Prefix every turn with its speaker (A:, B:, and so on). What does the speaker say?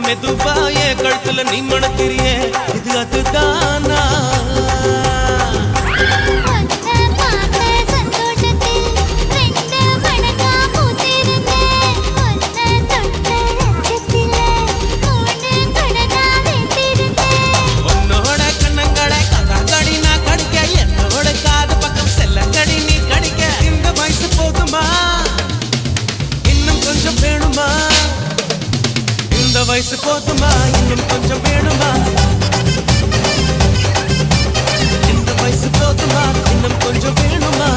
A: மெதுவா என் கழுத்துல நீ மணக்கிறியே இது அதுதானா வயசு போதுமா இன்னும் கொஞ்சம் வேணுமா இந்த வயசு போதுமா இன்னும் கொஞ்சம் வேணுமா